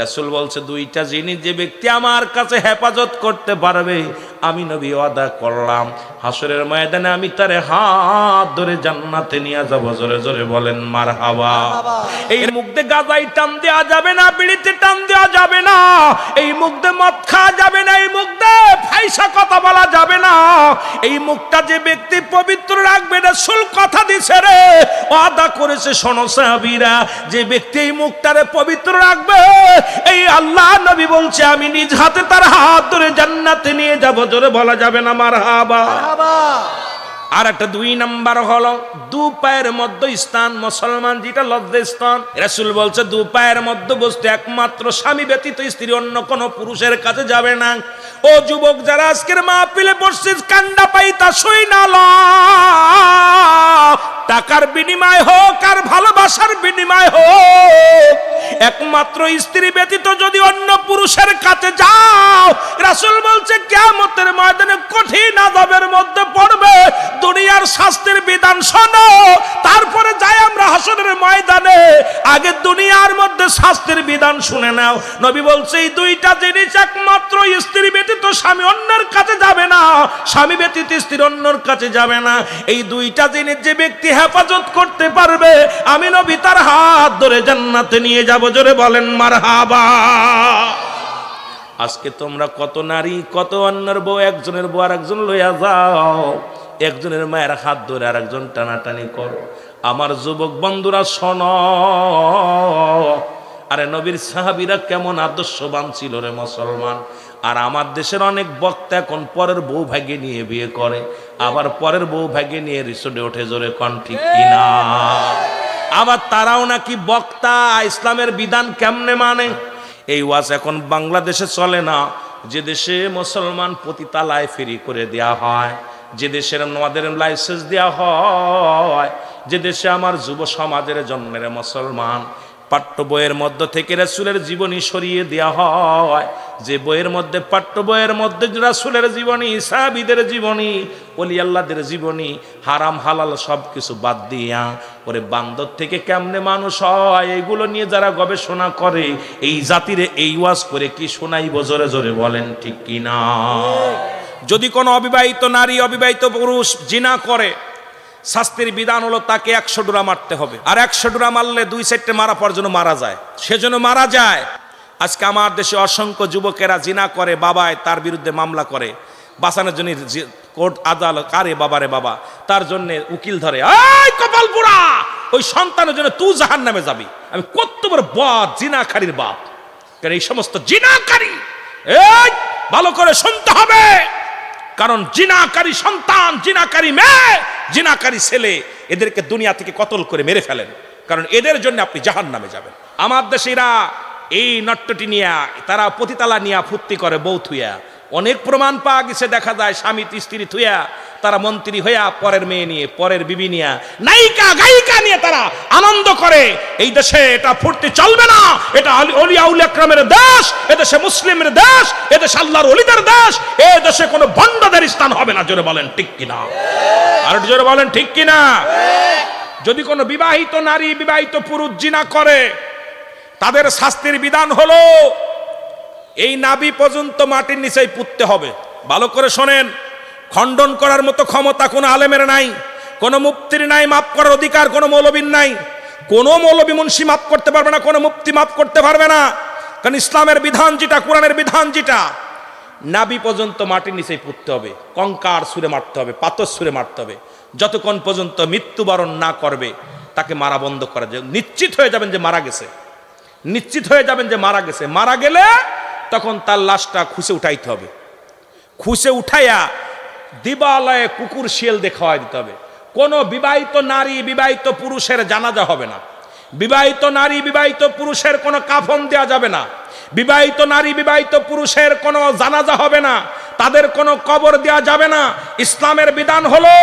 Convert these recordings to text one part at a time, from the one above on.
রাসূল বলছে দুইটা জিনিস যে ব্যক্তি আমার কাছে হেফাজত করতে পারবে আমি নবী ওয়াদা করলাম হাসরের ময়দানে আমি তারে হাত ধরে জান্নাতে নিয়ে যাব। জোরে জোরে বলেন মারহাবা। এই মুখ দিয়ে গাজাই টান দেওয়া যাবে না, বিড়িতে টান দেওয়া যাবে না, এই মুখ দিয়ে মদ খাওয়া যাবে না, এই মুখ দিয়ে ফাইসা কথা বলা যাবে না। এই মুখটা যে ব্যক্তি পবিত্র রাখবে রাসূল কথা দিছে রে, ওয়াদা করেছে। শোনো সাহাবীরা, যে ব্যক্তি এই মুখটারে পবিত্র রাখবে এই আল্লাহ নবী বলছে আমি নিজ হাতে তার হাত ধরে জান্নাতে নিয়ে যাব। জোরে বলা যাবে না মারহাবা। আর একটা 2 নাম্বার হলো দু পায়ের মধ্যে স্থান। মুসলমান যেটা লজ্জাস্থান, রাসূল বলছে দু পায়ের মধ্যে বস্তু একমাত্র স্বামী ব্যতীত স্ত্রী অন্য কোন পুরুষের কাছে যাবে না। ও যুবক যারা আজকের মাহফিলে বসছিস, কান্ডা পাইতা শুই না ল, টাকার বিনিময় হোক আর ভালোবাসার বিনিময় হোক, একমাত্র স্ত্রী ব্যতীত যদি অন্য পুরুষের কাছে যাও, রাসূল বলছে কিয়ামতের ময়দানে কঠিন আযাবের মধ্যে পড়বে। দুনিয়ার শাস্তির বিধান শোনো, তারপরে যাই আমরা হাসরের ময়দানে, আগে দুনিয়ার মধ্যে শাস্তির বিধান শুনে নাও। নবী বলছে এই দুইটা জিনিস একমাত্র স্ত্রী ব্যতীত স্বামী অন্যের কাছে যাবে না, স্বামী ব্যতীত স্ত্রী অন্যের কাছে যাবে না। এই দুইটা জিনিস যে ব্যক্তি হেফাজত করতে পারবে আমি নবী তার হাত ধরে জান্নাতে নিয়ে যাব। জোরে বলেন মারহাবা। আজকে তোমরা কত নারী, কত অন্যের বউ, একজনের বউ আর একজন লইয়া যাও, একজনের মায়ের হাত ধরে আর একজন টানাটানি করো। আমার যুবক বন্ধুরা শোনো, আরে নবীর সাহাবীরা কেমন আদর্শবান ছিল রে মুসলমান। আর আমার দেশের অনেক বক্তা এখন পরের বউ ভাগ্যে নিয়ে বিয়ে করে, আবার পরের বউ ভাগ্যে নিয়ে রিসোর্টে ওঠে। জোরে কোন ঠিক কিনা? আবার তারাও নাকি বক্তা, ইসলামের বিধান কেমনে মানে। এই ওয়াজ এখন বাংলাদেশে চলে না। যে দেশে মুসলমান প্রতি তালায় ফেরি করে দেয়া হয়, যে দেশের আমাদের লাইসেন্স দেওয়া হয়, যে দেশে আমার যুব সমাজের জন্মের মুসলমান পাঠ্য বইয়ের মধ্য থেকে রাসূলের জীবনী সরিয়ে দেওয়া হয়, যে বইয়ের মধ্যে পাঠ্য বইয়ের মধ্যে রাসূলের জীবনী, সাহাবীদের জীবনী, ওলি আল্লাহদের জীবনী, হারাম হালাল সব কিছু বাদ দিয়া ওরে বান্দর থেকে কেমনে মানুষ হয় এগুলো নিয়ে যারা গবেষণা করে, এই জাতিরে এই ওয়াজ করে কি শোনাইব? জোরে জোরে বলেন ঠিক কিনা? যদি কোনো অবিবাহিত নারী, অবিবাহিত পুরুষ জিনা করে, শাস্তির বিধান হলো তাকে 100 ডোরা মারতে হবে। আর 100 ডোরা মারলে 2 সাইডে মারা পর যেন মারা যায়, সেজন্য মারা যায়। আজকে আমার দেশে অসংখ্য যুবকেরা জিনা করে, বাবায় তার বিরুদ্ধে মামলা করে, বাঁচানোর জন্য কোর্ট আদালত, আরে বাবারে বাবা, তার জন্য উকিল ধরে, এই কপাল পোড়া, ওই সন্তানের জন্য তুই জাহান্নামে যাবি। আমি কত বড় বদ জিনাকারীর বাপ। কারণ এই সমস্ত জিনাকারী, এই ভালো করে শুনতে হবে, কারণ জিনাকারী সন্তান, জিনাকারী মেয়ে, জিনাকারী ছেলে, এদেরকে দুনিয়া থেকে কতল করে মেরে ফেলেন, কারণ এদের জন্য আপনি জাহান্নামে যাবেন। আমার দেশিরা এই নট্টটি নিয়া, তারা পতিতালা নিয়া ফুর্তি করে বউ থুইয়া। অনেক প্রমাণ পাওয়া গেছে, দেখা যায় স্বামী স্ত্রী থুইয়া তারা মন্ত্রী হইয়া পরের মেয়ে নিয়ে, পরের বিবি নিয়া, নায়িকা গায়িকা নিয়ে তারা আনন্দ করে। এই দেশে এটা ফুর্তি চলবে না। এটা আউলিয়া ইকরামের দেশ, এদেশে মুসলিমের দেশ, এদেশে আল্লাহর ওলিদের দেশ, এই দেশে কোনো ভণ্ডদের স্থান হবে না। জোরে বলেন ঠিক কিনা? আর জোরে বলেন ঠিক কিনা? যদি কোনো বিবাহিত নারী, বিবাহিত পুরুষ জিনা করে, তাদের শাস্তির বিধান হলো এই নাভি পর্যন্ত মাটির নিচেই পুঁততে হবে। ভালো করে শোনেন, খণ্ডন করার মতো ক্ষমতা কোনো আলেমের নাই, কোনো মুফতির নাই, মাফ করার অধিকার কোনো মৌলবীর নাই। কোনো মৌলবী মুন্সি মাফ করতে পারবে না, কোনো মুফতি মাফ করতে পারবে না। কারণ ইসলামের বিধান যেটা, কোরআনের বিধান যেটা, নাভি পর্যন্ত মাটির নিচেই পুঁততে হবে, কঙ্কার ছুঁড়ে মারতে হবে, পাথর ছুঁড়ে মারতে হবে। যতক্ষণ পর্যন্ত মৃত্যুবরণ না করবে তাকে মারা বন্ধ করা যায়। নিশ্চিত হয়ে যাবেন যে মারা গেছে, নিশ্চিত হয়ে যাবেন যে মারা গেছে। মারা গেলে তখন তার লাশটা খুঁজে উঠাইতে হবে, খুঁজে উঠাইয়া দিবালয়ে কুকুর শিয়াল দিয়ে খাওয়াই দিতে হবে। কোনো বিবাহিত নারী, বিবাহিত পুরুষের জানাজা হবে না, বিবাহিত নারী, বিবাহিত পুরুষের কোনো কাফন দেওয়া যাবে না, বিবাহিত নারী, বিবাহিত পুরুষের কোনো জানাজা হবে না, তাদের কোনো কবর দেওয়া যাবে না। ইসলামের বিধান হলো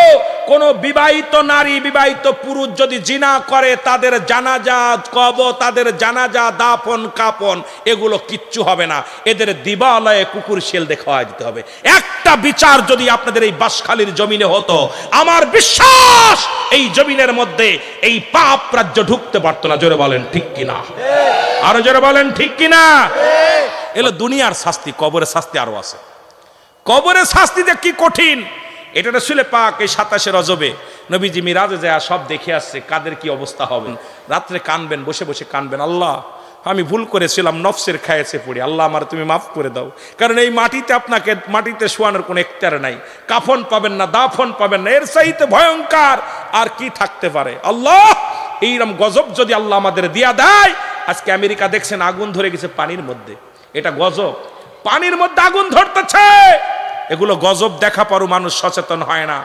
কোন বিবাহিত নারী বিবাহিত পুরুষ যদি জিনা করে তাদের জানাজা কবর, তাদের জানাজা দাফন কাফন এগুলো কিচ্ছু হবে না, এদের দিবালয়ে কুকুর শেল খাওয়া দিতে হবে। একটা বিচার যদি আপনাদের এই বাঁশখালীর জমিনে হতো, আমার বিশ্বাস এই জমিনের মধ্যে এই পাপ রাজ্য ঢুকতে পারতো না। জোরে বলেন ঠিক কিনা, আরো জোরে বলেন ঠিক কিনা। এলো দুনিয়ার শাস্তি, কবরের শাস্তি আরো আছে। কবরের শাস্তিতে কি কঠিন, এটা রাসূলে পাক এই 27 রজবে নবীজি মিরাজে যায় সব দেখে আসছে কাদের কি অবস্থা হবে। রাত্রে কানবেন, বসে বসে কানবেন, আল্লাহ আমি ভুল করেছিলাম, নফসের খায়েছে পড়ি, আল্লাহ আমার তুমি মাফ করে দাও। কারণ এই মাটিতে আপনাকে মাটিতে শোয়ানোর কোনো এখতিয়ার নাই, কাফন পাবেন না, দাফন পাবেন না, এর চাইতে ভয়ঙ্কর আর কি থাকতে পারে। আল্লাহ এইরকম গজব যদি আল্লাহ আমাদের দিয়া দেয়। আজকে আমেরিকা দেখছেন আগুন ধরে গেছে পানির মধ্যে, এটা গজব, পানির মধ্যে আগুন ধরতেছে, এগুলো গজব দেখা পরও মানুষ সচেতন হয় না,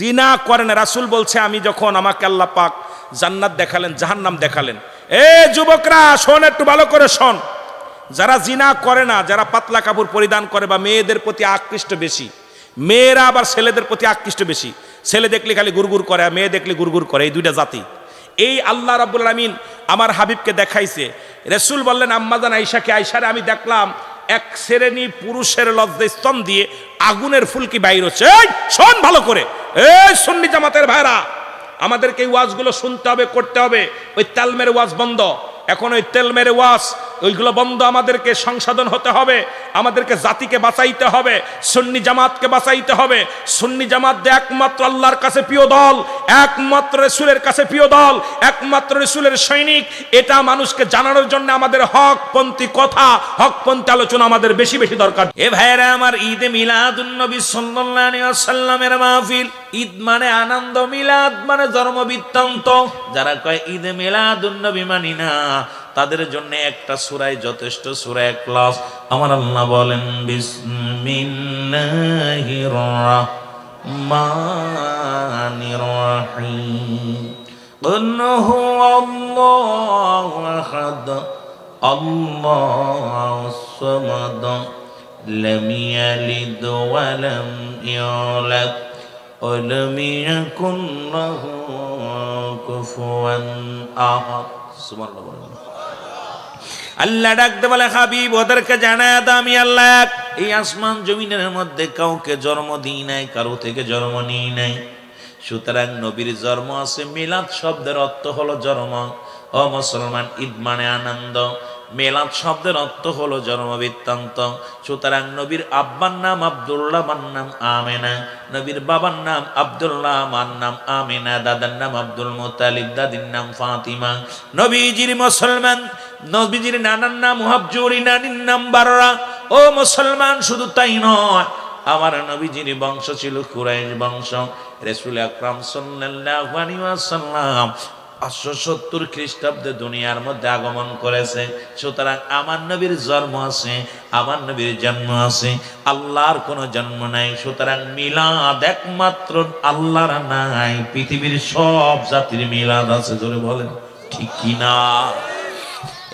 জিনা করেন। রাসূল বলছে আমি যখন আমাকে আল্লাহ পাক জান্নাত দেখালেন, জাহান্নাম দেখালেন, এ যুবকরা শোন, একটু ভালো করে শোন, যারা জিনা করে না, যারা পাতলা কাপড় পরিধান করে বা মেয়েদের প্রতি আকৃষ্ট বেশি, মেয়েরা আবার ছেলেদের প্রতি আকৃষ্ট বেশি, ছেলে দেখলে খালি গুরগুর করে আর মেয়ে দেখলে গুরগুর করে, এই দুইটা জাতি। এই আল্লাহ রাব্বুল আলামিন আমার হাবিবকে দেখাইছে। রাসূল বললেন আম্মাজান আয়েশাকে, আয়েশারে আমি দেখলাম এক শ্রেণী পুরুষের লজ্জাস্তন দিয়ে আগুনের ফুলকি বাইর হচ্ছে। এই শোন ভালো করে, এই সুন্নি জামাতের ভাইরা, আমাদেরকে এই ওয়াজগুলো শুনতে হবে, করতে হবে। ওই তেলমের ওয়াজ বন্ধ, এখন ওই তেলমের ওয়াজ ওইগুলো বন্ধ, আমাদেরকে সংশোধন হতে হবে, আমাদেরকে জাতিকে বাঁচাইতে হবে, সুন্নি জামাতকে বাঁচাইতে হবে। সুন্নি জামাত একমাত্র আল্লাহর কাছে প্রিয় দল, একমাত্র রাসূলের কাছে প্রিয় দল, একমাত্র রাসূলের সৈনিক। এটা মানুষকে জানানোর জন্য আমাদের হকপন্থী কথা, হকপন্থী আলোচনা আমাদের বেশি বেশি দরকার। এ ভাইরা আমার, ঈদে মিলাদুন নবী সাল্লাল্লাহু আলাইহি ওয়াসাল্লামের মাহফিল। ঈদ মানে আনন্দ, মিলাদ মানে জন্মবৃত্তান্ত। যারা কয় ঈদে মিলাদুন নবী মানি না, তাদের জন্য একটা সূরায় যথেষ্ট, সূরা ইখলাস। আমার আল্লাহ বলেন বিসমিল্লাহির রাহমানির রাহিম, কুল হুয়াল্লাহু আহাদ, আল্লাহুস সামাদ, লাম ইয়ালিদ ওয়া লাম ইউলাদ ওয়া লাম ইয়াকুল লাহু কুফুয়ান আহাদ। সুবহানাল্লাহ। আল্লাহ ডাকতে বলে, হাবিব ওদেরকে জানায় দাও আমি আল্লাহ এই আসমান জমিনের মধ্যে কাউকে জন্ম দিই নাই, কারো থেকে জন্ম নিই নাই। সুতরাং নবীর জন্ম আছে। মিলাদ শব্দের অর্থ হলো জন্ম। ও মুসলমান, ঈদ মানে আনন্দ, মিলাদ শব্দের অর্থ হলো জন্মবৃত্তান্ত। সুতরাং নবীর আব্বার নাম আব্দুল্লাহ, মার নাম আমেনা, নবীর বাবার নাম আব্দুল্লাহ, মার নাম আমেনা, দাদার নাম আব্দুল মুত্তালিব, দাদির নাম ফাতিমা। নবীজির মুসলমান, নবীজির নানার নাম মুহাবজুরি, নানির নাম বাররা। ও মুসলমান, শুধু তাই নয়, আমার নবীজির বংশ ছিল কুরাইশ বংশ। রাসূল আকরাম সাল্লাল্লাহু আলাইহি ওয়াসাল্লাম 570 খ্রিস্টাব্দে দুনিয়ার মধ্যে আগমন করেছে। সুতরাং আমার নবীর জন্ম আছে, আমার নবীর জন্ম আছে, আল্লাহর কোনো জন্ম নাই। সুতরাং মিলাদ একমাত্র আল্লাহর নাই, পৃথিবীর সব জাতির মিলাদ আছে। জোরে বলেন ঠিক কিনা।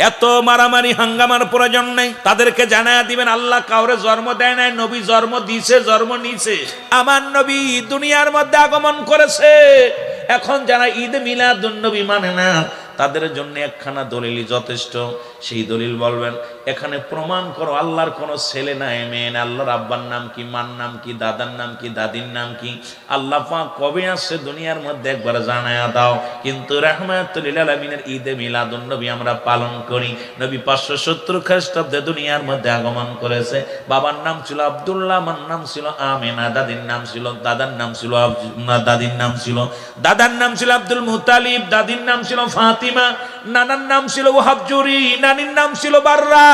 এত মারামারি হাঙ্গামার প্রয়োজন নেই। তাদেরকে জানায়া দিবেন আল্লাহ কাউরে জন্ম দেয় নাই, নবী জন্ম দিয়েছে, জন্ম নিয়েছে। আমার নবী দুনিয়ার মধ্যে আগমন করেছে। এখন যারা ঈদ মিলাদুন নবী মানে না, তাদের জন্য একখানা দলিলই যথেষ্ট। সেই দলিল বলবেন, এখানে প্রমাণ করো আল্লাহর কোনো ছেলে নাই, মেয়ে না, আল্লাহর আব্বার নাম কি, মার নাম কি, দাদার নাম কি, দাদির নাম কি, আল্লাহ পাক কবে আসছে দুনিয়ার মধ্যে একবার জানায়া দাও। কিন্তু রাহমাতুল লিল আলামিনের ঈদে মিলাদুন নবী আমরা পালন করি। নবী 570 খ্রিস্টাব্দে দুনিয়ার মধ্যে আগমন করেছে। বাবার নাম ছিল আব্দুল্লাহ, মার নাম ছিল আমেনা, দাদির নাম ছিল দাদার নাম ছিল আব্দুল মুত্তালিব, দাদির নাম ছিল ফাতিমা, নানার নাম ছিল ওয়াহাবজুরি, নানির নাম ছিল বাররা।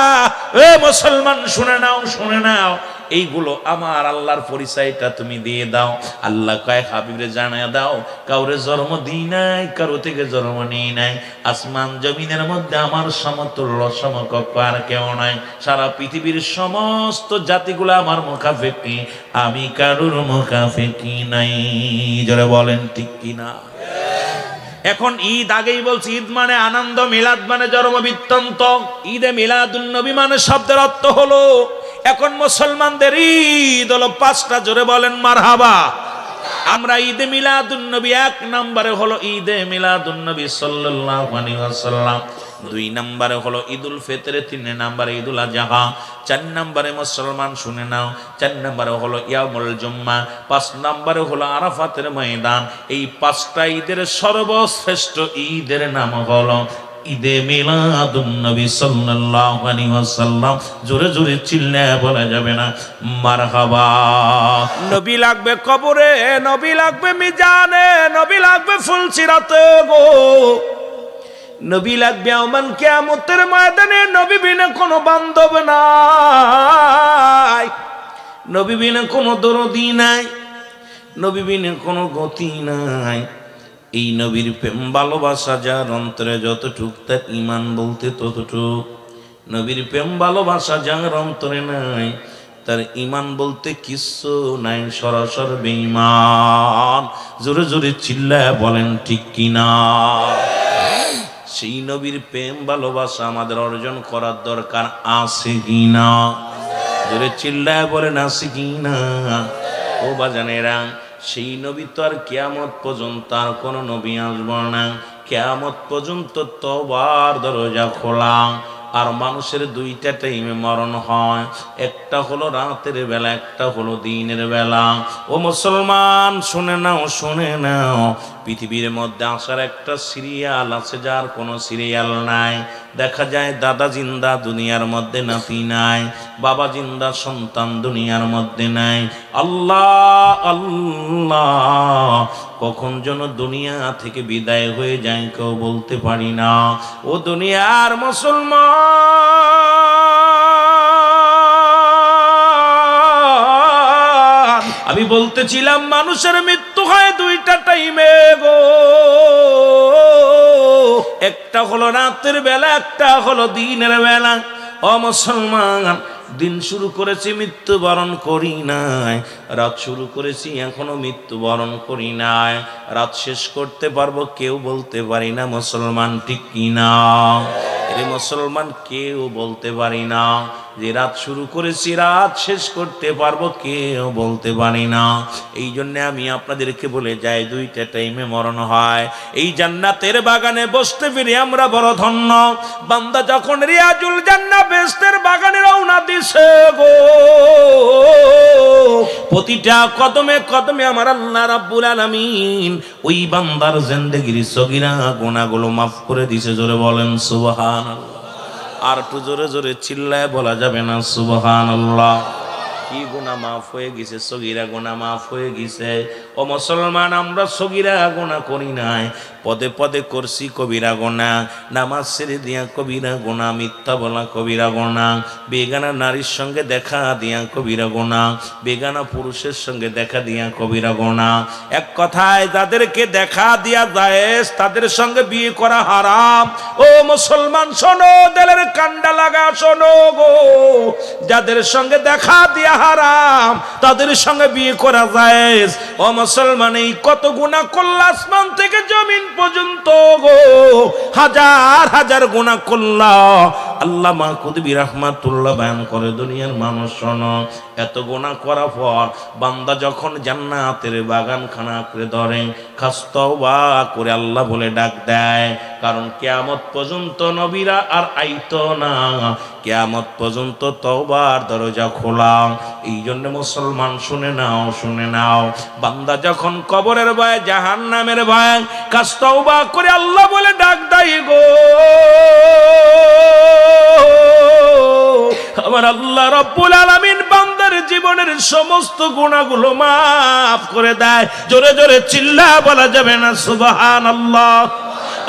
এ মুসলমান শুনে নাও, শুনে নাও, এইগুলো আমার আল্লাহর পরিচয়টা তুমি দিয়ে দাও। আল্লাহ কয় হাবিবরে জানায় দাও, কাউরে জন্ম দিই নাই, কারো থেকে জন্ম নিই নাই। আসমান জমিনের মধ্যে আমার সমতুল্য সমকক্ষ আর কেউ নাই। সারা পৃথিবীর সমস্ত জাতিগুলো আমার মুখাফেকি, আমি কারুর মুখাফেকি নাই। যারা বলেন ঠিক কিনা। এখন ঈদ আগেই বলছি, ঈদ মানে আনন্দ, মিলাদ মানে জন্মবৃত্তান্ত। ঈদে মিলাদুন নবী মানে শব্দের অর্থ হলো, এখন মুসলমানদের ঈদ হলো 5টা। জোরে বলেন মারহাবা। আমরা ঈদে মিলাদুন নবী এক নম্বরে হলো ঈদে মিলাদুন নবী সাল্লাল্লাহু আলাইহি ওয়াসাল্লাম, 2 নম্বরে হলো ঈদুল ফিতর, 3 নম্বরে ঈদুল আযহা, 4 নম্বরে মুসলমান শুনে নাও 4 নম্বরে হলো ইয়াউমুল জুম্মা, 5 নম্বরে হলো আরাফাতের ময়দান। এই 5টা ঈদের সর্বশ্রেষ্ঠ ঈদের নাম হলো ঈদে মিলাদুন নবী সাল্লাল্লাহু আলাইহি ওয়াসাল্লাম। জোরে জোরে চিল্লায়ে বলা যাবে না মারহাবা। নবী লাগবে কবরে, নবী লাগবে মিজানে, নবী লাগবে ফুলসিরাতে গো, নবী লাগবে ইয়াউমাল কিয়ামতের ময়দানে। নবী বিনা কোনো বান্ধব নাই, নবী বিনা কোনো দরদি নাই, নবী বিনা কোনো গতি নাই। এই নবীর প্রেম ভালোবাসা যার অন্তরে যতটুক, তার ঈমান বলতে ততটুক। নবীর প্রেম ভালোবাসা যার অন্তরে নাই, তার ঈমান বলতে কিচ্ছু নাই, সরাসর বেঈমান। জোরে জোরে চিল্লায় বলেন ঠিক কিনা? সেই নবীর প্রেম ভালোবাসা আমাদের অর্জন করার দরকার আছে কিনা? জোরে চিল্লায় বলেন আছে কিনা? ও বাজানেরা, সেই নবী তো আর কিয়ামত পর্যন্ত আর কোনো নবী আসব না। কিয়ামত পর্যন্ত তওবার দরজা খোলা। আর মানুষের 2টা টাইমে মরণ হয়, একটা হলো রাতের বেলা, একটা হলো দিনের বেলা। ও মুসলমান শুনে নাও, শুনে নাও, পৃথিবীর মধ্যে আসার একটা সিরিয়াল আছে যার কোনো সিরিয়াল নাই। দেখা যায় দাদা জিন্দা দুনিয়ার মধ্যে, নাতি নাই, বাবা জিন্দা সন্তান দুনিয়ার মধ্যে নাই। আল্লাহ আল্লাহ, কখন যেন দুনিয়া থেকে বিদায় হয়ে যায় কেউ বলতে পারি না। ও দুনিয়ার মুসলমান, আমি বলতেছিলাম মানুষের মৃত্যু হয় 2টা টাইমে গো, একটা হলো রাতের বেলা, একটা হলো দিনের বেলা। ও মুসলমান, দিন শুরু করেছি মৃত্যুবরণ করি নাই, রাত শুরু করেছি এখনো মৃত্যুবরণ করি নাই। রাত শেষ করতে পারবো কেউ বলতে পারি না, মুসলমান ঠিক কিনা? এরে মুসলমান, কেউ বলতে পারি না যে রাত শুরু করেছি রাত শেষ করতে পারবো, কেউ বলতে পারি না। এই জন্য আমি আপনাদেরকে বলে যাই 2টা টাইমে মরণ হয়। এই জান্নাতের বাগানে বসতে পেরে আমরা বড় ধন্য। বান্দা যখন রিয়াজুল জান্নাহ বেহেশতের বাগানে রওনা দিছে গো, প্রতিটা কদমে কদমে আমার আল্লাহ রাব্বুল আলামিন ওই বান্দার জিন্দেগির সগীরা গুনাহগুলো মাফ করে দিয়েছে। জোরে বলেন সুবহানাল্লাহ। আর একটু জোরে জোরে চিল্লায় বলা যাবে না সুবহানাল্লাহ? কি গুনাহ মাফ হয়ে গেছে, সগীরা গুনাহ মাফ হয়ে গেছে। ও মুসলমান, আমরা সগীরা গুনাহ করি নাই, পদে পদে করছি কবিরা গুনাহ। নামাজ ছেড়ে দিয়া কবিরা গুনাহ, মিথ্যা বলা কবিরা গুনাহ, বেগানা নারীর সঙ্গে দেখা দিয়া কবিরা গুনাহ, বেগানা পুরুষের সঙ্গে দেখা দিয়া কবিরা গুনাহ। এক কথায় যাদেরকে দেখা দিয়া জায়েজ, তাদের সঙ্গে বিয়ে করা হারাম। ও মুসলমান শোনো, দিলের কান্ডা লাগা শোনো গো, যাদের সঙ্গে দেখা দিয়া হারাম, তাদের সঙ্গে বিয়ে করা জায়েজ। ও মুসলমান, এই কত গুনাহ করলা আসমান থেকে জমিন পর্যন্ত গো, হাজার হাজার গুনাহ করলা। আল্লামা কুতুবী রাহমাতুল্লাহ বয়ান করে, দুনিয়ার মানুষ শোনো, এত গুনাহ করার পর বান্দা যখন জান্নাতের বাগানখানা আঁকড়ে ধরে, খাস তওবা করে আল্লাহ বলে ডাক দেয়। কারণ কিয়ামত পর্যন্ত নবীরা আর আইতো না, কিয়ামত পর্যন্ত তওবার দরজা খোলা। এই জন্য মুসলমান শুনে নাও, শুনে নাও, বান্দা যখন কবরের ভয়, জাহান্নামের ভয়, খাস তওবা করে আল্লাহ বলে ডাক দেয় গো, আমার আল্লাহ রাব্বুল আলামিন বান্দার জীবনের সমস্ত গুনাহগুলো মাফ করে দেয়। জোরে জোরে চিল্লায় বলা যাবে না সুবহানাল্লাহ?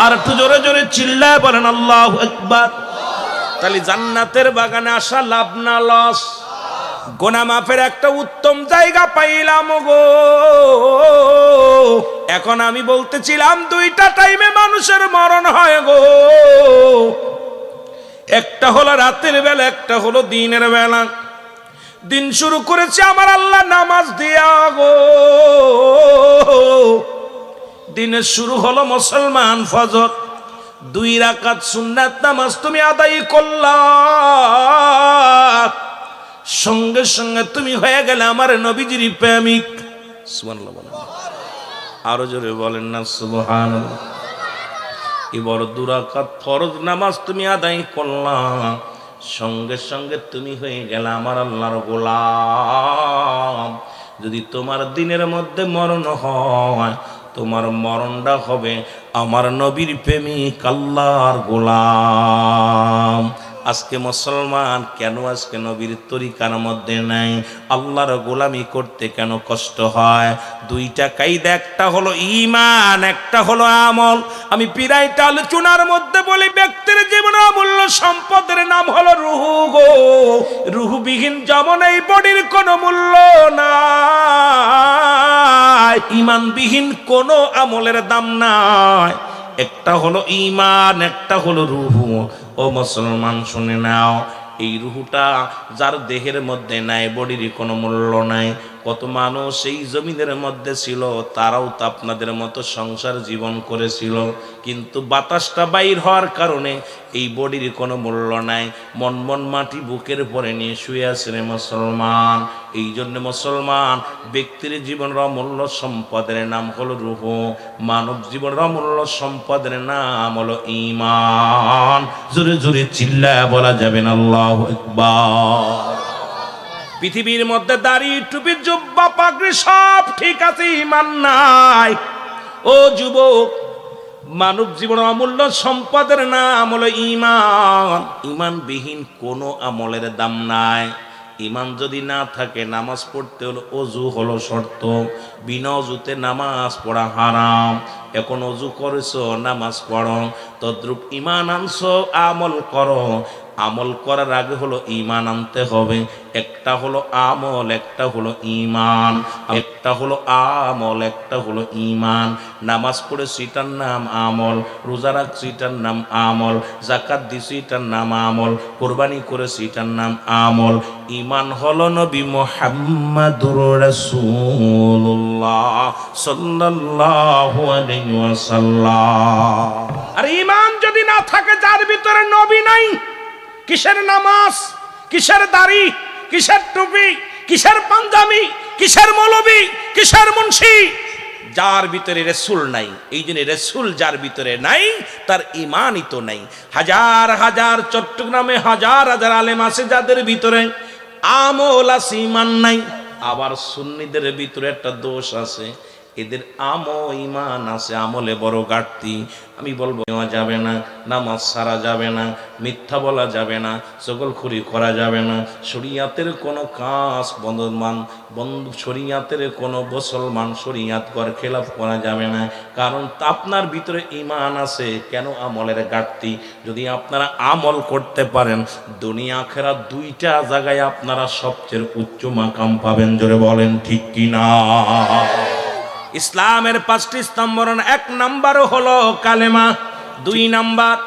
আর একটু জোরে জোরে চিল্লায় বলেন আল্লাহু আকবার। তাহলে জান্নাতের বাগানে আসা লাভ না লস? গুনাহ মাফের একটা উত্তম জায়গা পাইলাম গো। এখন আমি বলতেছিলাম 2টা টাইমে মানুষের মরণ হয় গো, একটা হলো রাতের বেলা, একটা হলো দিনের বেলা। দিন শুরু করেছে আমার আল্লাহ নামাজ দিয়া গো, দিনের শুরু হলো মুসলমান ফজর, 2 রাকাত সুন্নাত নামাজ তুমি আদায় করলা, সঙ্গে সঙ্গে তুমি হয়ে গেলে আমার নবীজির প্রেমিক সুবহানাল্লাহ বলেন, আরো জোরে বলেন না সুবহানাল্লাহ। এবার 2 রাকাত ফরজ নামাজ তুমি আদায় করলা, সঙ্গে সঙ্গে তুমি হয়ে গেলে আমার আল্লাহর গোলাম। যদি তোমার দিনের মধ্যে মরণ হয়, তোমার মরণটা হবে আমার নবীর প্রেমিক আল্লাহর গোলাম। আজকে মুসলমান কেন আজকে নবীর তরিকার মধ্যে নাই? আল্লাহর গোলামি করতে কেন কষ্ট হয়? 2টা কায়দা, একটা হলো ঈমান, একটা হলো আমল। আমি পিরাইটা আলোচনার মধ্যে বলি, ব্যক্তির জীবনে অমূল্য সম্পদের নাম হলো রুহু গো। রুহুবিহীন যেমন এই বডির কোনো মূল্য নাই, ঈমানবিহীন কোনো আমলের দাম নাই। একটা হলো ঈমান, একটা হলো রুহু। ও মুসলমান শুনে নাও, এই রুহুটা যার দেহের মধ্যে নাই, বডির কোনো মূল্য নাই। কত মানুষ এই জমিনের মধ্যে ছিল, তারাও তো আপনাদের মতো সংসার জীবন করেছিল, কিন্তু বাতাসটা বাইর হওয়ার কারণে এই বডির কোনো মূল্য নাই। মন মন মাটি বুকের পরে নিয়ে শুয়ে আছে রে মুসলমান। এই জন্য মুসলমান, ব্যক্তির জীবনের অমূল্য সম্পদের নাম হলো রূহ, মানব জীবনের অমূল্য সম্পদের নাম হলো ঈমান। জোরে জোরে চিল্লায়া বলা যাবে না আল্লাহু আকবার। পৃথিবীর মধ্যে দাড়ি, টুপি, জুব্বা, পাগড়ি সব ঠিক আছে, ঈমান নাই। ও যুবক, মানব জীবনের অমূল্য সম্পদের নাম হলো ঈমান। ঈমানবিহীন কোনো আমলের দাম নাই। ঈমান যদি না থাকে, নামাজ পড়তে হলো অজু হলো শর্ত। বিনা অজুতে নামাজ পড়া হারাম। এখন অজু করেছো, নামাজ পড়ো। তদ্রূপ ঈমান আনছো, আমল করো। আমল করার আগে হলো ঈমান আনতে হবে। একটা হলো আমল, একটা হলো ঈমান। একটা হলো আমল, একটা হলো ঈমান। নামাজ পড়েছি এটার নাম আমল, রোজা রাখছি এটার নাম আমল, যাকাত দিছি এটার নাম আমল, কোরবানি করেছি এটার নাম আমল। ঈমান হলো নবী মুহাম্মাদুর রাসূলুল্লাহ সাল্লাল্লাহু আলাইহি ওয়াসাল্লাম। আর ঈমান যদি না থাকে, যার ভিতরে নবী নাই, কিসের নামাজ, কিসের দাড়ি, কিসের টুপি, কিসের পাঞ্জাবি, কিসের মৌলবি, কিসের মুন্সি? যার ভিতরে রাসূল নাই, এই জন্য রাসূল যার ভিতরে নাই, তার ঈমানই তো নাই। হাজার হাজার চট্টগ্রামে হাজার হাজার আলেম আছে যাদের ভিতরে আমল আছে, ঈমান নাই। আবার সুন্নিদের ভিতরে একটা দোষ আছে, এদের ঈমান আছে, আমলে বড় ঘাটতি। আমি বলবো নেওয়া যাবে না, নামাজ সারা যাবে না, মিথ্যা বলা যাবে না, চগলখুরি করা যাবে না, শরিয়াতের কোনো কাজ শরিয়াতের কোনো মুসলমান শরিয়াত করে খেলাফ করা যাবে না। কারণ আপনার ভিতরে ঈমান আছে, কেন আমলের ঘাটতি। যদি আপনারা আমল করতে পারেন, দুনিয়া আখিরাত 2টা জায়গায় আপনারা সবচেয়ে উচ্চ মাকাম পাবেন। জোরে বলেন ঠিক কিনা? ইসলামের 5টি স্তম্ভ, 1 নাম্বার হলো কালেমা, 2 নাম্বার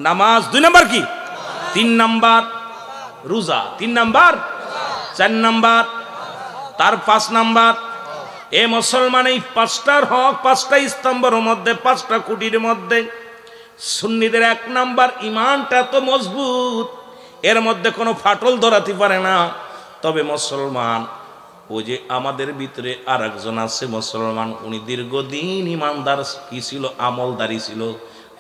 নামাজ, 2 নাম্বার কি, 3 নাম্বার রোজা, 3 নাম্বার, 4 নাম্বার, তার 5 নাম্বার। এ মুসলমান, এই 5টার হক, 5টা স্তম্ভের মধ্যে, 5টা খুঁটির মধ্যে সুন্নিদের 1 নাম্বার ঈমানটা তো মজবুত, এর মধ্যে কোনো ফাটল ধরাতে পারে না। তবে মুসলমান, ওই যে আমাদের ভিতরে আর একজন আছে মুসলমান, উনি দীর্ঘদিন ইমানদার কি ছিল, আমলদারি ছিল।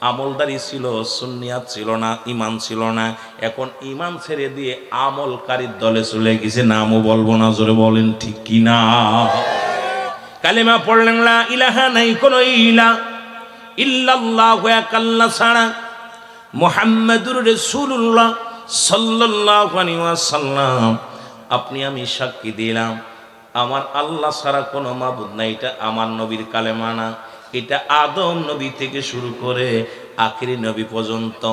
আমলদারি ছিল, সুন্নিয়াত ছিল না, ঈমান ছিল না। এখন ঈমান ছেড়ে দিয়ে আমলকারীর দলে চলে গেছে, নামও বলবো না। জোরে বলেন ঠিক কি না? কালেমা পড়লেন, লা ইলাহা, নাই কোনো ইলা ইল্লাল্লাহু, এক আল্লাহ ছাড়া, মুহাম্মাদুর রাসূলুল্লাহ সাল্লাল্লাহু আলাইহি ওয়াসাল্লাম। আপনি আমি সাক্ষী দিলাম, আমার আল্লাহ ছাড়া কোনো মাবুদ নাই। এটা আমার নবীর কালেমা না। এটা আদম নবী থেকে শুরু করে আখিরি নবী পর্যন্ত।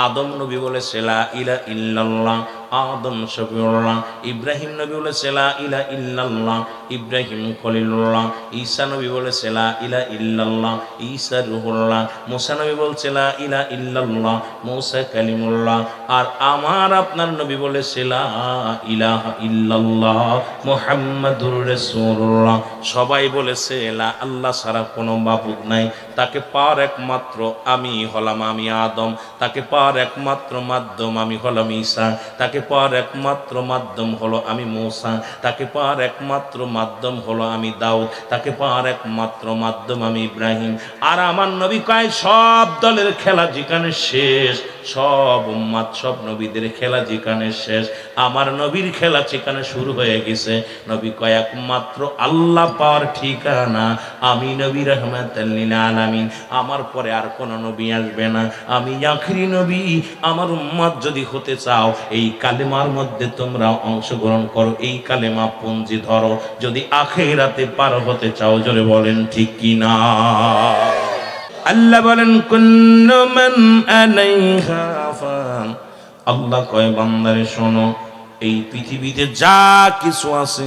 আদম নবী বলেছে লা ইলাহা ইল্লাল্লাহ, আদম শফিউল্লাহ। ইব্রাহিম নবী বলেছে লা ইলাহা ইল্লাল্লাহ, ইব্রাহিম খলিলুল্লাহ। ঈসা নবী বলেছে লা ইলাহা ইল্লাল্লাহ, ঈসা রূহুল্লাহ। মুসা নবী বলছে লা ইলাহা ইল্লাল্লাহ, মুসা কালিমুল্লাহ। আর আমার আপনার নবী বলেছে লা ইলাহা ইল্লাল্লাহ, মুহাম্মাদুর রাসূলুল্লাহ। সবাই বলেছে লা, আল্লাহ ছাড়া কোনো মাবুদ নাই, তাকে পাওয়ার একমাত্র আমি হলাম আমি আদম, তাকে পাওয়ার একমাত্র মাধ্যম আমি হলাম ঈসা, তাকে পাওয়ার একমাত্র মাধ্যম হলো আমি মূসা, তাকে পাওয়ার একমাত্র মাধ্যম হলো আমি দাউদ, তাকে পাওয়ার একমাত্র মাধ্যম আমি ইব্রাহিম। আর আমার নবী কয় সব দলের খেলা যেখানে শেষ, সব উম্মাত সব নবীদের খেলা যেখানে শেষ, আমার নবীর খেলা যেখানে শুরু হয়ে গেছে। নবী কয় একমাত্র আল্লাহ পাওয়ার ঠিকানা আমি নবী রাহমাতুল লিল আলামিন, আমার পরে আর কোন নবী আসবে না, আমি আখিরি নবী। আমার উম্মত যদি হতে চাও এই কালেমার মধ্যে তোমরা অংশগ্রহণ করো, এই কালেমা পঞ্জি ধরো, যদি আখিরাতে পার হতে চাও। জোরে বলেন ঠিক কি না? আল্লাহ বলেন কুল্লু মান আলাইহা ফান, আল্লাহ কয় বান্দারে শোনো, এই পৃথিবীতে যা কিছু আছে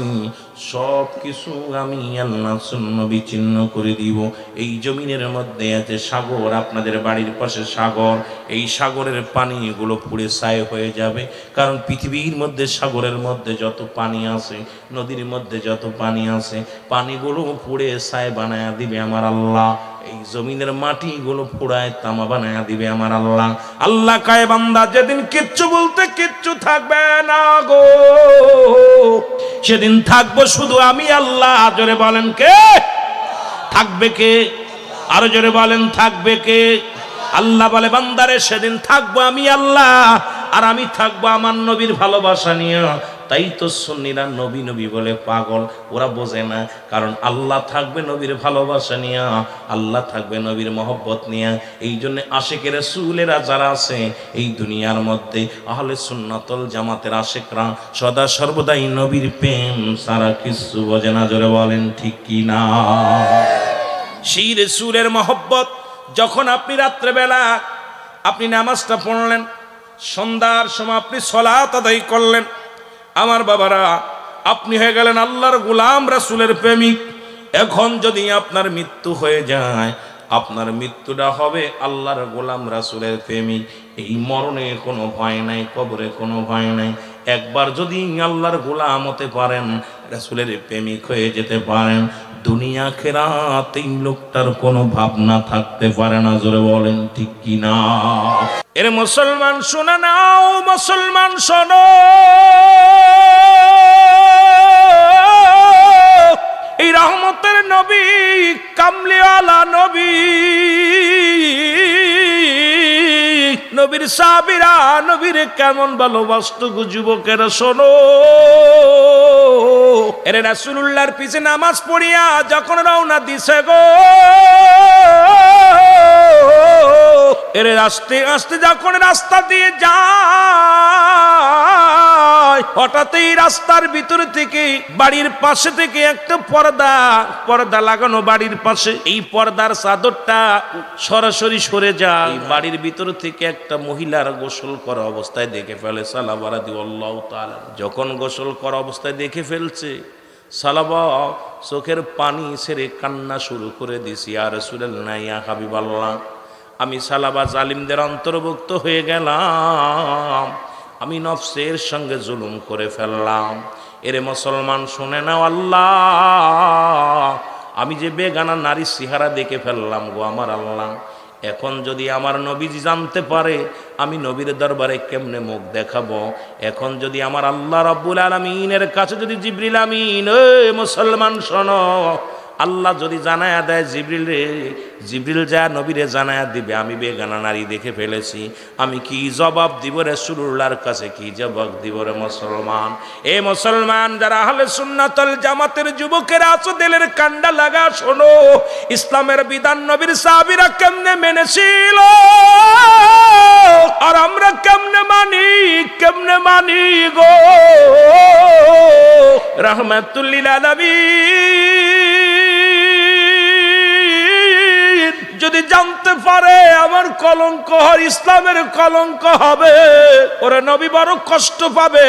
সব কিছু আমি আল্লাহ শূন্য বিচ্ছিন্ন করে দিব। এই জমিনের মধ্যে আছে সাগর, আপনাদের বাড়ির পাশে সাগর, এই সাগরের পানিগুলো পুড়ে ছাই হয়ে যাবে। কারণ পৃথিবীর মধ্যে সাগরের মধ্যে যত পানি আছে, নদীর মধ্যে যত পানি আছে, পানিগুলো পুড়ে ছাই বানায়া দিবে আমার আল্লাহ। এই জমিনের মাটিগুলো পুড়ায় তামা বানায়া দিবে আমার আল্লাহ। আল্লাহ কয় বান্দা যেদিন কিচ্ছু বলতে কিচ্ছু থাকবে না গো, সেদিন থাকবো শুধু আমি আল্লাহ। জোরে বলেন কে থাকবে? কে? আরো জোরে বলেন থাকবে কে? আল্লাহ বলে বান্দারে সেদিন থাকবো আমি আল্লাহ, আর আমি থাকবো আমার নবীর ভালোবাসা নিয়ে। তাই তো সুন্নিরা নবী নবী বলে পাগল, ওরা বোঝে না। কারণ আল্লাহ থাকবে নবীর ভালোবাসা নিয়ে, আল্লাহ থাকবে নবীর মহব্বত নিয়ে। এই জন্য আশিকে রাসূলেরা যারা আছে এই দুনিয়ার মধ্যে, আহলে সুন্নাতুল জামাতের আশিকরা সদা সর্বদাই নবীর প্রেম সারা কিছু বোঝে না। জোরে বলেন ঠিক কি না? সেই রাসূলের মহব্বত যখন আপনি রাত্রেবেলা আপনি নামাজটা পড়লেন, সন্ধ্যার সময় আপনি সালাত আদায় করলেন, আমার বাবারা আপনি হয়ে গেলেন আল্লাহর গোলাম, রাসূলের প্রেমিক। এখন যদি আপনার মৃত্যু হয়ে যায়, আপনার মৃত্যুটা হবে আল্লাহর গোলাম রাসূলের প্রেমিক। এই মরণে কোনো ভয় নাই, কবরে কোনো ভয় নাই। একবার যদি আল্লাহর গোলাম হতে পারেন, রাসূলের প্রেমিক হয়ে যেতে পারেন, দুনিয়া আখিরাত এই লোকটার কোনো ভাবনা থাকতে পারে না। জোরে বলেন ঠিক কি না? এর মুসলমান শুনে নাও, মুসলমান শোনো, এই রহমতের নবী, কামলিওয়ালা নবী, নবীর সাহাবীরা নবীর কেমন ভালোবাসতো গো যুবকেরা শোনো। এর রাসূলুল্লাহর পিছে নামাজ পড়িয়া যখন রওনা দিছে গো, এর আস্তে আস্তে যখন রাস্তা দিয়ে যায়, হঠাৎ এই রাস্তার ভিতর থেকে বাড়ির পাশে থেকে একটা পর্দা লাগানো বাড়ির পাশে, এই পর্দার চাদরটা সরাসরি সরে যায়। বাড়ির ভিতর থেকে একটা মহিলার গোসল করা অবস্থায় দেখে ফেলে সালাবা রাদিয়াল্লাহু তাআলা। যখন গোসল করা অবস্থায় দেখে ফেলছে, সালাবা চোখের পানি ছেড়ে কান্না শুরু করে দিছি, ইয়া রাসূলুল্লাহ ইয়া হাবিবাল্লাহ, আমি সালাবা জালিমদের অন্তর্ভুক্ত হয়ে গেলাম, আমি নফসের সঙ্গে জুলুম করে ফেললাম। এরে মুসলমান শুনে নাও, আল্লাহ আমি যে বেগানা নারী চেহারা দেখে ফেললাম গো আমার আল্লাহ। এখন যদি আমার নবীজি জানতে পারে আমি নবীর দরবারে কেমনে মুখ দেখাবো, এখন যদি আমার আল্লাহ রাব্বুল আলামিনের কাছে যদি জিবরিল আমিন, মুসলমান শোনো, আল্লাহ যদি জানায়া দেয় জিবরিল যা নবীরে জানায়া দিবে আমি বেগানা নারী দেখে ফেলেছি, আমি কি জবাব দিব রাসূলুল্লাহর কাছে? কি জবাব দিব রে মুসলমান? এ মুসলমান যারা আহলে সুন্নাতুল জামাতের যুবকেরা আছো, দিলের কান্ডা লাগা শোনো, ইসলামের বিধান নবীর সাহাবীরা কেমনে মেনেছিল আর আমরা কেমনে মানি গো। রাহমাতুল লিল আলামিন যদি জানতে পারে আমার কলঙ্ক হয়, ইসলামের কলঙ্ক হবে, ওরা নবী বড় কষ্ট পাবে।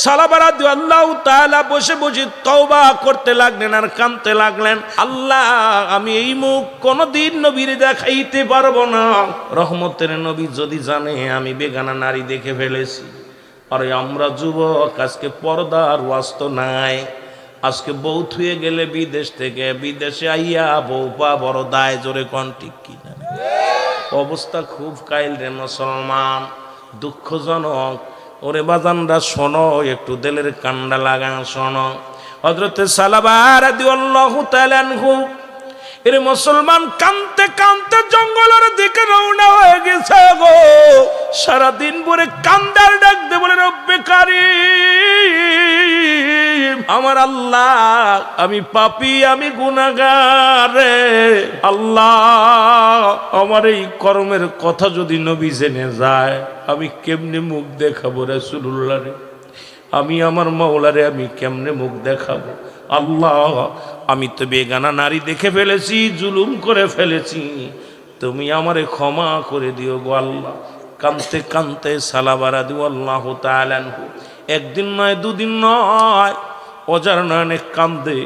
সালাবা রাদিয়াল্লাহু তাআলা বসে বসে তওবা করতে লাগলেন আর কাঁদতে লাগলেন, আল্লাহ আমি এই মুখ কোনদিন নবীর দেখাইতে পারবো না। রহমতের নবী যদি জানে আমি বেগানা নারী দেখে ফেলেছি। আরে আমরা যুবক, আজকে পর্দার ওয়াস্ত নাই, আজকে বউ থুয়ে গেলে বিদেশ থেকে, বিদেশে আইয়া বউ পা বড় দায়। জোরে কোন ঠিক কিনা? অবস্থা খুব কাইল রে মুসলমান, দুঃখজনক। ওরে বাজানরা শোনো, একটু দিলের কান্ডা লাগা শোনো। হযরতে সালাবা রাদিয়াল্লাহু তাআলা আনহু এর মুসলমান কাঁদতে কাঁদতে জঙ্গলের দিকে রওনা হয়ে গেছে গো। সারাদিন ভরে কান্দার ডাক দে বলে, রব্বে কারীম, আমার আল্লাহ, আমি পাপী, আমি গুনাহগার রে আল্লাহ, আমার এই কর্মের কথা যদি নবী জেনে যায় আমি কেমনে মুখ দেখাবো রাসূলুল্লাহ রে, আমি আমার মাওলারে আমি কেমনে মুখ দেখাবো আল্লাহ, আমি তো বেগানা নারী দেখে ফেলেছি, জুলুম করে ফেলেছি, তুমি আমারে ক্ষমা করে দিও গো আল্লাহ। কাঁদতে কাঁদতে সালাবা রাদিয়াল্লাহু তাআলা আনহু একদিন নয় দুদিন নয় অজার নয়নে কান্দে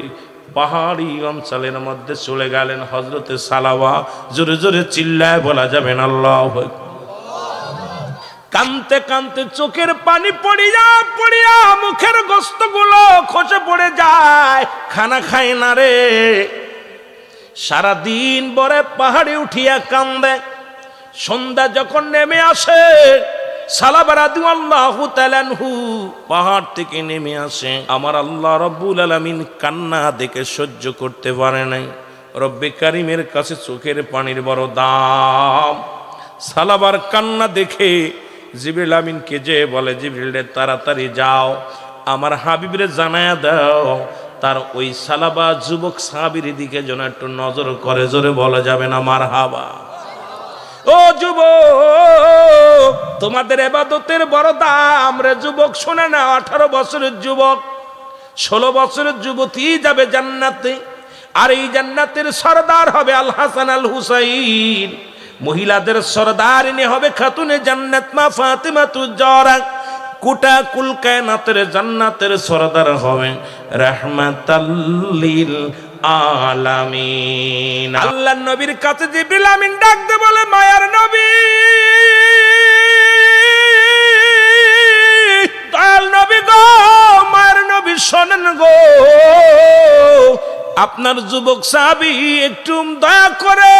পাহাড়ি অঞ্চলের মধ্যে চলে গেলেন হযরতে সালাবা। জোরে জোরে চিল্লায় বলা যাবে না আল্লাহু আকবার। কানতে কানতে চোখের পানি পড়িয়া পড়িয়া মুখের গোস্তগুলো খসে পড়ে যায়, খানা খায় না রে। সারাদিন বরে পাহাড়ে উঠিয়া কান্দে। সন্ধ্যা যখন নেমে আসে সালাবা রাদিয়াল্লাহু তাআলা আনহু পাহাড় থেকে নেমে আসে। আমার আল্লাহ রাব্বুল আলামিন কান্না দেখে সহ্য করতে পারে নাই। রব্বে কারীমের কাছে চোখের পানির বড় দাম। সালাবার কান্না দেখে জিবরিল আমিনকে যে বলে, জিবরিল রে তাড়াতাড়ি যাও আমার হাবিবরে জানায়া দাও তার ওই সালাবা যুবক সাহাবীর দিকে যেন একটু নজর করে। জোরে বলা যাবে না মারহাবা। ও যুবক, তোমাদের ইবাদতের বড় দাম রে যুবক, শুনে না। 18 বছরের যুবক 16 বছরের যুবতী যাবে জান্নাতে, আর এই জান্নাতের সরদার হবে আল হাসান আল হুসাইন। মহিলাদের সরদারিনী হবে খাতুনে জান্নাত মা ফাতিমাতুজ জাহরা। কোটা কুল কায়নাতের জান্নাতের সরদার হবে রাহমাতাল লিল আলামিন। আল্লাহর নবীর কাছে জিবরিল আমিন ডাক দে বলে, মায়ার নবী, দয়াল নবী গো, মায়ার নবী শোনেন গো, আপনার যুবক সাহাবী একটু দয়া করে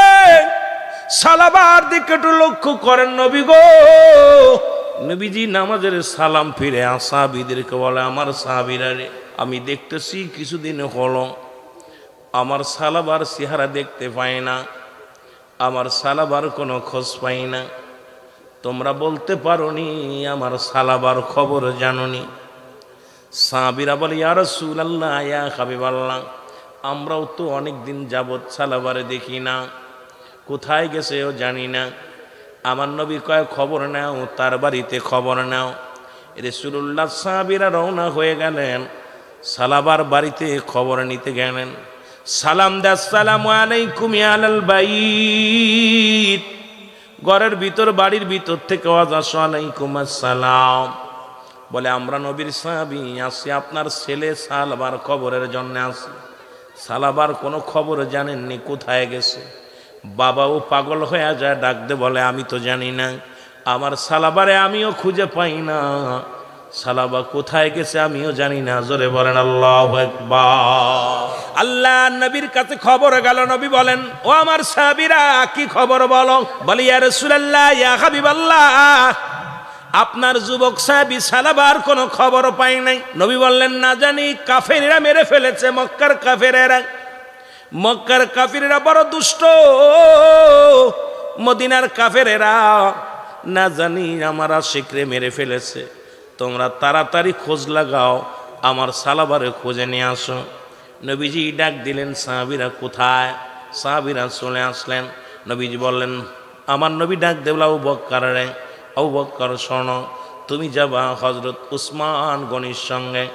সালাবার দিকে একটু লক্ষ্য করেন নবী গো। নবীজি নামাজের সালাম ফিরে সাহাবীদেরকে বলে, আমার সাহাবীরা রে, আমি দেখতেছি কিছুদিন হলো আমার সালাবার চেহারা দেখতে পাই না, আমার সালাবার কোনো খোঁজ পাই না। তোমরা বলতে পারোনি আমার সালাবার খবর জানোনি? সাহাবীরা বলে, ইয়া রাসূলুল্লাহ, ইয়া হাবিবাল্লাহ, আমরাও তো অনেক দিন যাবৎ সালাবারে দেখি না, কোথায় গেছে ও জানি না। আমার নবী কয়, খবর নাও, তার বাড়িতে খবর নাও। রাসূলুল্লাহ সাহাবীরা রওনা হয়ে গেলেন, সালাবার বাড়িতে খবর নিতে গেলেন। সালাম দে, আসসালামু আলাইকুম ইয়া আলাল বাইত। ঘরের ভিতর, বাড়ির ভিতর থেকে আওয়াজ আসে, আলাইকুম আসসালাম। বলে, আমরা নবীর সাহাবী আসি, আপনার ছেলে সালাবার খবরের জন্য আসি। সালাবার কোনো খবর জানেননি, কোথায় গেছে? বাবাও পাগল হয়ে যায়, ডাক দে বলে, আমি তো জানি না, আমার সালাবারে আমিও খুঁজে পাই না, সালাবা কোথায় গেছে আমিও জানি না। জোরে বলেন আল্লাহু আকবার। আল্লাহ নবীর কাছে খবর গেল। নবী বলেন, ও আমার সাহাবীরা, কি খবর বলো? বলি, ইয়া রাসূলুল্লাহ, ইয়া হাবিবাল্লাহ, আপনার যুবক সাহাবী সালাবার কোনো খবর পাই নাই। নবী বললেন, না জানি কাফেররা মেরে ফেলেছে, মক্কার কাফেরেরা। মক্কার কাফেরেরা বড় দুষ্ট, মদিনার কাফেরেরা না জানি আমার আশিকরে মেরে ফেলেছে। তোমরা তাড়াতাড়ি খোঁজ লাগাও, আমার সালাবারে খোঁজে নিয়ে আসো। নবীজি ডাক দিলেন, সাহাবীরা কোথায়? সাহাবীরা চলে আসলেন। নবীজি বললেন, আমার নবী ডাক দেবলা, আবু বকর রে, আবু বকর শোনো, তুমি যাবা হযরত উসমান গনির সঙ্গে।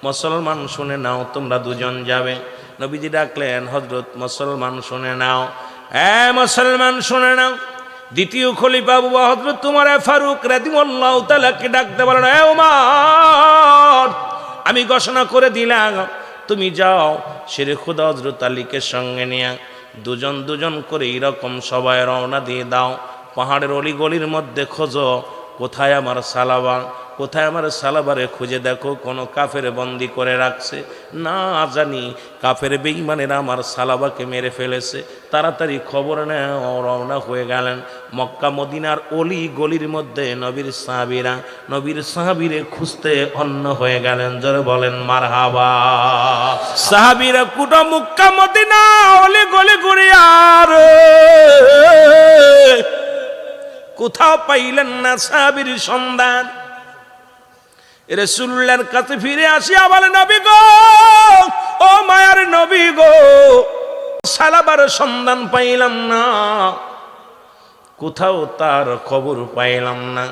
মুসলমান শুনে নাও, তোমরা দুজন যাবে। নবীজি ডাকলেন, হযরত মুসলমান শুনে নাও, মুসলমান শুনে নাও। দ্বিতীয় খলিফা আবু হযরত উমর ফারুক রাদিয়াল্লাহু তাআলাকে ডাকতে বলেন, হে উমর, আমি ঘোষণা করে দিলাম, তুমি যাও শেরে খুদা হযরত আলীকে সঙ্গে নিয়ে দুজন দুজন করে এরকম সবাই রওনা দিয়ে দাও। পাহাড়ের অলিগলির মধ্যে খোঁজো, কোথায় আমার সালাবা, কোথায় আমার সালাবারে খুঁজে দেখো, কোনো কাফের বন্দি করে রাখছে না জানি, কাফের বেঈমানেরা আমার সালাবাকে মেরে ফেলেছে, তাড়াতাড়ি খবর নেও। রওনা হয়ে গেলেন মক্কা মদিনার অলি গলির মধ্যে। নবীর সাহাবীরে খুঁজতে অন্য হয়ে গেলেন। জোরে বলেন মারহাবা। সাহাবীরা কুটো মক্কা মদিনা অলি গলি ঘুরিয়ার কোথাও পাইলেন না সাহাবীর সন্ধান। রাসূলুল্লাহর কাছে ফিরে আসিয়া বলে, নবী গো, ও মায়ার নবী গো, সালাবার সন্ধান পাইলাম না, কোথাও তার খবর পাইলাম না।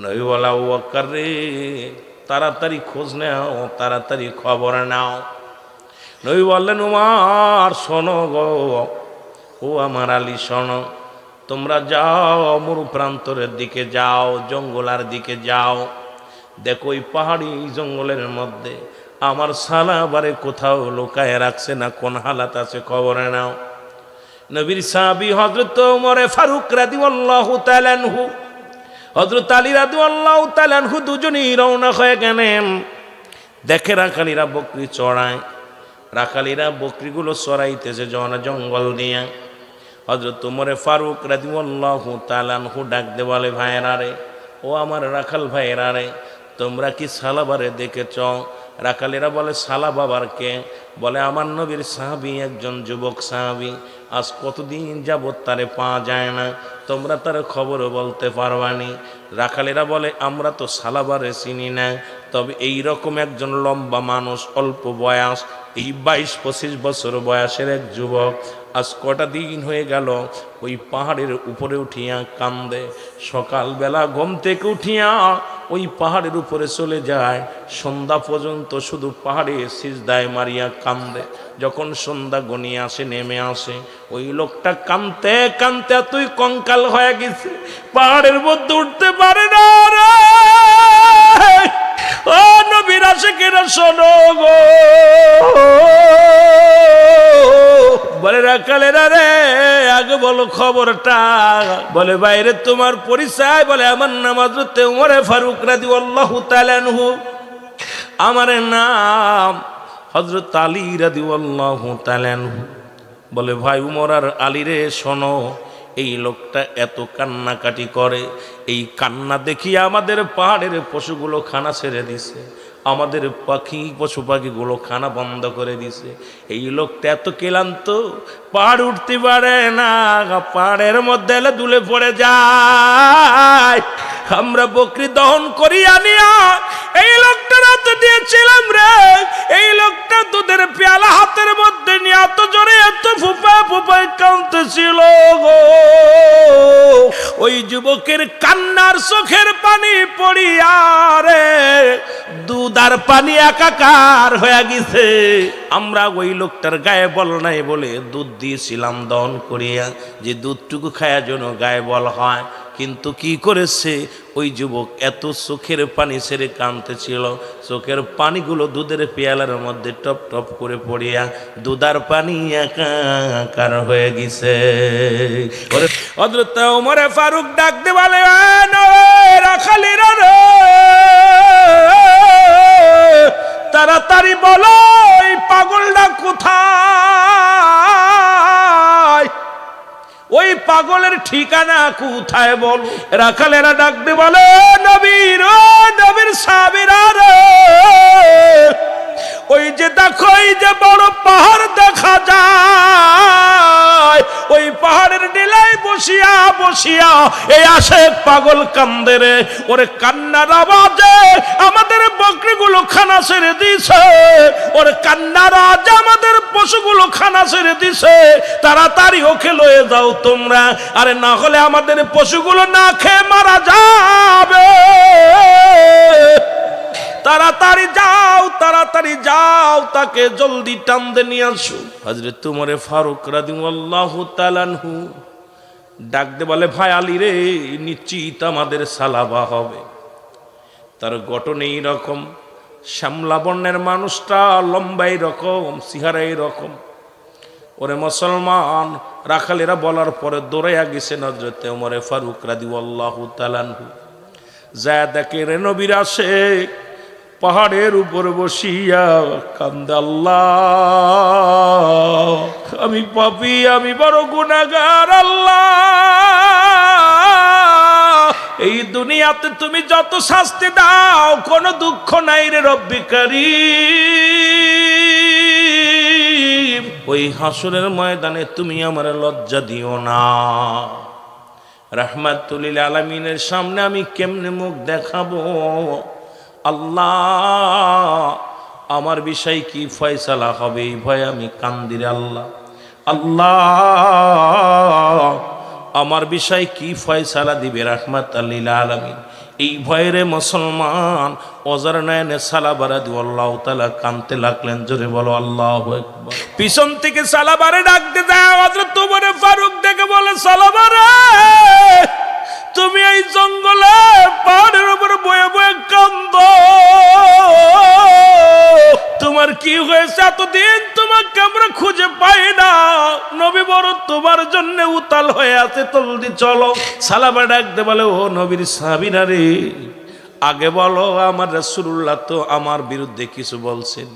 নবী বলা, ও বকর রে, তাড়াতাড়ি খোঁজ নাও, তাড়াতাড়ি খবর নাও। নবী বললেন, উমার শোনো গো, ও আমার আলী শোনো, তোমরা যাও মরু প্রান্তরের দিকে যাও, জঙ্গলার দিকে যাও, দেখো ওই পাহাড়ি জঙ্গলের মধ্যে আমার সালাবারে কোথাও লুকায় রাখছে না, কোন হালাত আছে খবর নাও। নবীর সাহাবী হযরত ওমর ফারুক রাদিয়াল্লাহু তাআলা আনহু, হযরত আলী রাদিয়াল্লাহু তাআলা আনহু দুজনেই রওনা হয়ে গেলেন। দেখে রাখালিরা বকরি চড়ায়, রাখালিরা বকরিগুলো চড়াইতেছে জঙ্গল দিয়ে। হযরত ওমর ফারুক রাদিয়াল্লাহু তাআলা আনহু ডাক দে বলে, ভাইয়েরা রে, ও আমার রাখাল ভাইয়েরা রে, তোমরা কি সালাবারে দেখেছ? রাখালেরা বলে, সালাবাবার কে? বলে, আমার নবীর সাহাবী, একজন যুবক সাহাবী, আজ কতদিন যাবত তারে পাওয়া যায় না, তোমরা তার খবরও বলতে পারবানি। রাখালেরা বলে, আমরা তো সালাবারে চিনি না, তবে এই রকম একজন লম্বা মানুষ, অল্প বয়স, এই 22-25 বছর বয়সের এক যুবক, আজ কটা দিন হয়ে গেল ওই পাহাড়ের উপরে উঠিয়া কান্দে। সকালবেলা ঘুম থেকে উঠিয়া ওই পাহাড়ের উপরে চলে যায়, সন্ধ্যা পর্যন্ত শুধু পাহাড়ে সিজদায় মারিয়া কান্দে। যখন সন্ধ্যা গনিয়ে আসে, নেমে আসে, ওই লোকটা কাঁদতে কাঁদতে তুই কঙ্কাল হয়ে গেছে, পাহাড়ের মধ্যে উঠতে পারে না রে। ও নবীর আশিকেরা শোনো গো, বলে রাখালেরা রে, আগে বলো খবরটা। বলে, বাইরে তোমার পরিচয়? বলে, আমার নাম হযরত ওমর ফারুক রাদিয়াল্লাহু তাআলা আনহু, আমার নাম হযরত আলী রাদিয়াল্লাহু তাআলা আনহু। বলে, ভাই উমর আর আলী রে, শোনো, এই লোকটা এত কান্নাকাটি করে, এই কান্না দেখিয়ে আমাদের পাহাড়ের পশুগুলো খানা ছেড়ে দিছে, আমাদের পশু পাখিগুলো খানা বন্ধ করে দিছে। এই লোকটা এত ক্লান্ত, পাহাড় উঠতে পারে না, পাহাড়ের মধ্যে এলে দুলে পড়ে যায়। আমরা বকরি দহন করি আনিয়া এই লোকটা রাতে দিয়েছিলাম রে, এই লোকটা দুধের পেয়ালা হাতের মধ্যে নিয়ে এত জোরে এত ফুপায় ফুপায় কাঁদতেছিল গো। ওই যুবকের কান্নার চোখের পানি পড়িয়া রে দুধ আর পানি একাকার হয়ে গেছে। আমরা ওই লোকটার গায়ে বল নাই বলে দুধ দিয়েছিলাম দহন করিয়া, যে দুধটুকু খায়া যেন গায়ে বল হয়। কিন্তু কি করেছে ওই যুবক, এত চোখের পানি ছেড়ে কাঁদতেছিল, চোখের পানিগুলো দুধের পেয়ালার মধ্যে টপ টপ করে পড়িয়া দুধার পানি একাকার হয়ে গেছে। হযরত ওমর ফারুক ডাক দে বলে, রাখালিরা রে, তাড়াতাড়ি বলো এই পাগলটা কোথায়, ওই পাগলের ঠিকানা কোথায় বল। রাখালেরা ডাক দে বলে, নবীর সাহাবীরা রে, ওই যে দেখো, এই যে বড় পাহাড় দেখা যায়, ওই পাহাড়ের ডিলায় বসিয়া বসিয়া এই আশেক পাগল কান্দে রে। ওরে কান্নার আওয়াজে আমাদের বকরিগুলো খানা ছেড়ে দিছে, ওরে কান্নার আওয়াজে আমাদের পশুগুলো খানা ছেড়ে দিছে, তাড়াতাড়ি ওকে লয়ে যাও তোমরা, আরে না হলে আমাদের পশুগুলো না খেয়ে মারা যাবে। তাড়াতাড়ি যাও, তাড়াতাড়ি যাও, তাকে জলদি টানতে নিয়ে আসো। হযরত ওমর ফারুক রাদিয়াল্লাহু তাআলা আনহু ডাক দে বলে, ভাই আলী রে, নিশ্চিত আমাদের সালাবা হবে। তার গঠন এই রকম, শ্যামলা বর্ণের মানুষটা, লম্বাই রকম, চেহারাই রকম। ওরে মুসলমান, রাখালেরা বলার পরে দৌড়াইয়া গেছেন হযরত ওমর ফারুক রাদিয়াল্লাহু তাআলা আনহু। যা দেখে রে নবীর আশিক পাহাড়ের উপর বসিয়া কান্দে, আল্লাহ আমি পাপী, আমি বড় গুনাহগার, আল্লাহ এই দুনিয়াতে তুমি যত শাস্তি দাও কোনো দুঃখ নাই রে রব্বি কারীম, ওই হাসরের ময়দানে তুমি আমার লজ্জা দিও না। রাহমাতুল লিল আলামিনের সামনে আমি কেমনে মুখ দেখাবো? আল্লাহ আমার বিষয় কি ফয়সালা হবে এই ভয়ে আমি কান্দি রে আল্লাহ। আল্লাহ আমার বিষয় কি ফয়সালা দিবে রাহমাতুল লিল আলামিন, এই ভয়ে মুসলমান অজার নয়নে সালাবারা দিয়ে আল্লাহ তাআলা কাঁদতে লাগলেন। জোরে বলো আল্লাহু আকবার। পিছন থেকে সালাবারে ডাকতে যায়, হযরত ওমর ফারুক দেখে বলে, সালাবারে তুমি এই জঙ্গলে পাহাড়ের উপর বয়ে বয়ে কান্দো, তোমার কি হয়েছে? এতদিন তোমাকে আমরা খুঁজে পাই না, নবী বড় তোমার জন্য উতাল হয়ে আছে, জলদি চলো। সালাবা ডাকতে বলে, ও নবীর সাহাবীরা রে, আগে বলো আমার রাসূলুল্লাহ তো আমার বিরুদ্ধে কিছু বলছেন।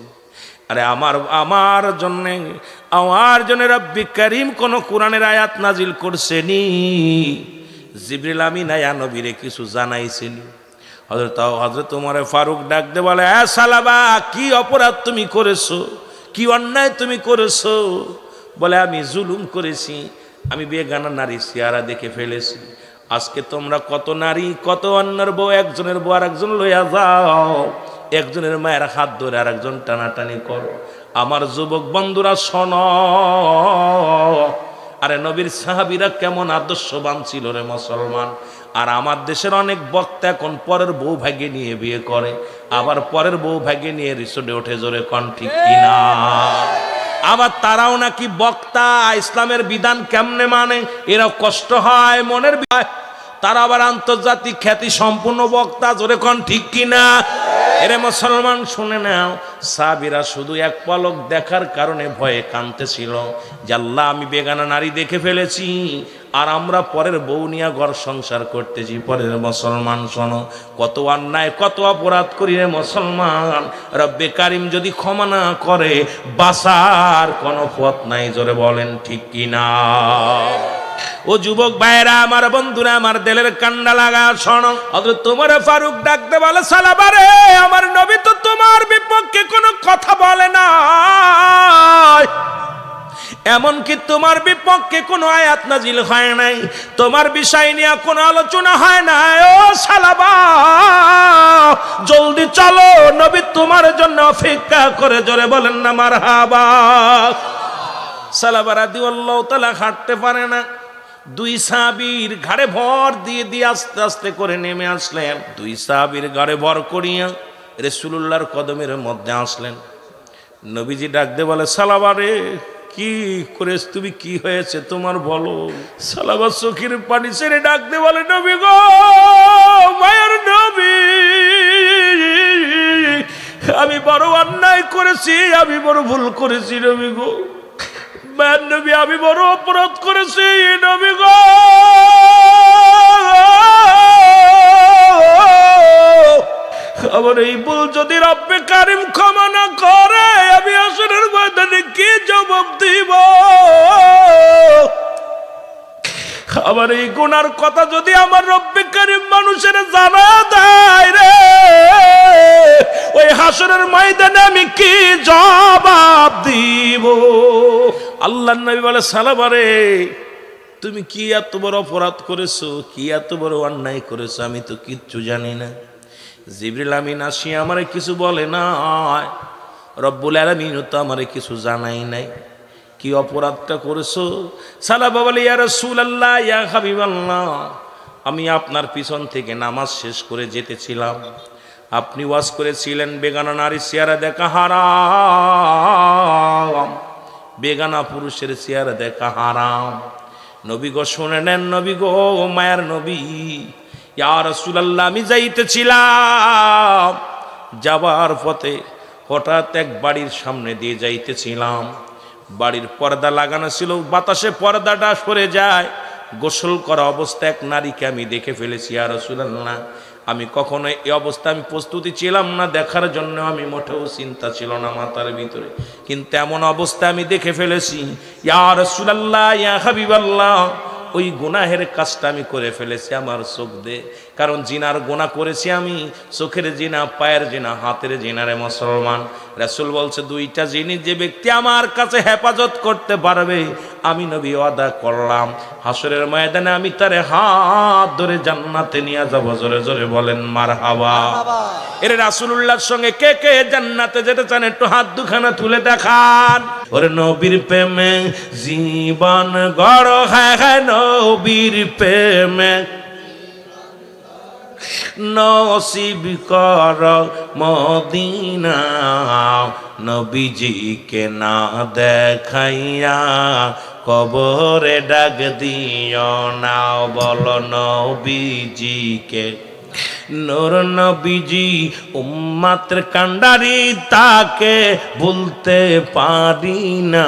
আরে আমার জন্য রব্বি কারীম কোন কোরআনের আয়াত নাজিল করছেনি? জিবরিল আমিন আয়া নবীরে কিছু জানাইছেন? হযরত ওমর ফারুক ডাকতে বলে, সালাবা কি অপরাধ তুমি করেছো, কি অন্যায় তুমি করেছো? বলে, আমি জুলুম করেছি, আমি বেগানা নারী চেহারা দেখে ফেলেছি। আজকে তোমরা কত নারী, কত অন্যের বউ, একজনের বউ আর একজন লইয়া যাও, একজনের মায়ের হাত ধরে আর একজন টানাটানি করো। আমার যুবক বন্ধুরা শোনো, আরে নবীর সাহাবীরা কেমন আদর্শবান ছিল রে মুসলমান। আর আমার দেশের অনেক বক্তা এখন পরের বউ ভাগ্যে নিয়ে বিয়ে করে, আবার পরের বউ ভাগ্যে নিয়ে রিসোর্টে ওঠে। জোরে কোন ঠিক কিনা? আবার তারাও নাকি বক্তা, ইসলামের বিধান কেমনে মানে, এরা কষ্ট হয় মনের, তারা আবার আন্তর্জাতিক খ্যাতি সম্পূর্ণ বক্তা। জোরে কোন ঠিক কিনা? এরে মুসলমান শুনে নাও, সাহাবীরা শুধু এক পলক দেখার কারণে ভয়ে কাঁদতেছিল যে আল্লাহ আমি বেগানা নারী দেখে ফেলেছি, আর আমরা পরের বউ নিয়ে ঘর সংসার করতেছি। পরের মুসলমান শোনো, কত অন্যায় কত অপরাধ করি রে মুসলমান, রব্বে কারীম যদি ক্ষমা না করে বাঁচার কোনো পথ নাই। জোরে বলেন ঠিক কিনা? ও যুবক ভাইরা, আমার বন্ধুরা, আমার দিলের কান্না লাগা শোনো। হযরত ওমর ফারুক ডাকতে বলে, সালাবারে আমার নবী তো তোমার বিপক্ষে কোনো কথা বলে না, এমনকি তোমার বিপক্ষে কোনো আয়াত নাজিল হয় নাই, তোমার বিষয় নিয়ে কোনো আলোচনা হয় না। ও সালাবা জলদি চলো, নবী তোমার জন্য অপেক্ষা করে। জোরে বলেন না মারহাবা। সালাবা রাদিয়াল্লাহু তাআলা হাঁটতে পারে না, দুই সাহাবীর ঘাড়ে ভর দিয়ে আস্তে আস্তে করে নেমে আসলেন। দুই সাহাবীর ঘাড়ে ভর করিয়া রাসূলুল্লাহর কদমের মধ্যে আসলেন। নবীজি ডাকতে বলে, সালাবারে কি করেছ তুমি, কি হয়েছে তোমার বলো? সালাবা চোখের পানি ছেড়ে ডাকতে বলে, নবী গো, মায়ের নবী, আমি বড় অন্যায় করেছি, আমি বড় ভুল করেছি নবী গো, মায়ের নবী আমি বড় অপরাধ করেছি নবী গো। আমার এই ভুল যদি রব্বে কারীম ক্ষমা না করে আমি হাসরের ময়দানে কি জবাব দিব? আমার এই গুনার কথা যদি আমার রব্বে কারীম মানুষের জানা দেয় রে, ওই হাসরের ময়দানে আমি কি জবাব দিব? আল্লাহর নবী বলে, সালাবারে তুমি কি এত বড় অপরাধ করেছো, কি এত বড় অন্যায় করেছো, আমি তো কিচ্ছু জানি না। জিবরিল আমিন আসিয়া আমারে কিছু বলে না, রব্বুল আলামিন তো আমারে কিছু জানাই নাই, কি অপরাধটা করেছো? সালাবা বলে, ইয়া রাসূলুল্লাহ, ইয়া হাবিবাল্লাহ, আমি আপনার পিছন থেকে নামাজ শেষ করে যেতেছিলাম, আপনি ওয়াজ করেছিলেন বেগানা নারী চেহারা দেখা হারাম, বেগানা পুরুষের চেহারা দেখা হারাম। নবী গো শুনে নেন, নবী গো মায়ার নবী, ইয়া রাসূলুল্লাহ আমি যাইতেছিলাম, যাবার পথে হঠাৎ এক বাড়ির সামনে দিয়ে যাইতেছিলাম, বাড়ির পর্দা লাগানো ছিল, বাতাসে পর্দাটা সরে যায়, গোসল করা অবস্থা এক নারীকে আমি দেখে ফেলেছি। ইয়া রাসূলুল্লাহ আমি কখনো এই অবস্থা আমি প্রস্তুতি ছিলাম না দেখার জন্য, আমি মোটেও চিন্তা ছিল না মাথার ভিতরে, কিন্তু এমন অবস্থা আমি দেখে ফেলেছি। ইয়া রাসূলুল্লাহ, ইয়া হাবিবাল্লাহ, ওই গুনাহের কাজটা আমি করে ফেলেছি আমার চোখ দিয়ে। কারণ জিনার গুনাহ করেছি আমি, চোখের জিনা, পায়ের জিনা, হাতের জিনারে মুসলমান। রাসূল বলছে দুইটা জিনিস যে ব্যক্তি আমার কাছে হেফাজত করতে পারবে, আমি নবী ওয়াদা করলাম হাসরের ময়দানে আমি তারে হাত ধরে জান্নাতে নিয়ে যাব। জোরে জোরে বলেন মারহাবা। এর রাসূলুল্লাহর সঙ্গে কে কে জান্নাতে যেতে চান একটু হাত দুখানা তুলে দেখান। ওরে নবীর প্রেমে জীবন গড়, হ্যাঁ হ্যাঁ নবীর প্রেমে নসিব কর মদিনা, নবীজিকে না দেখাইয়া কবরে ডাক দিও না। বলো নবীজিকে। নূর নবীজি উম্মতের কান্ডারি, তাকে ভুলতে পারি না।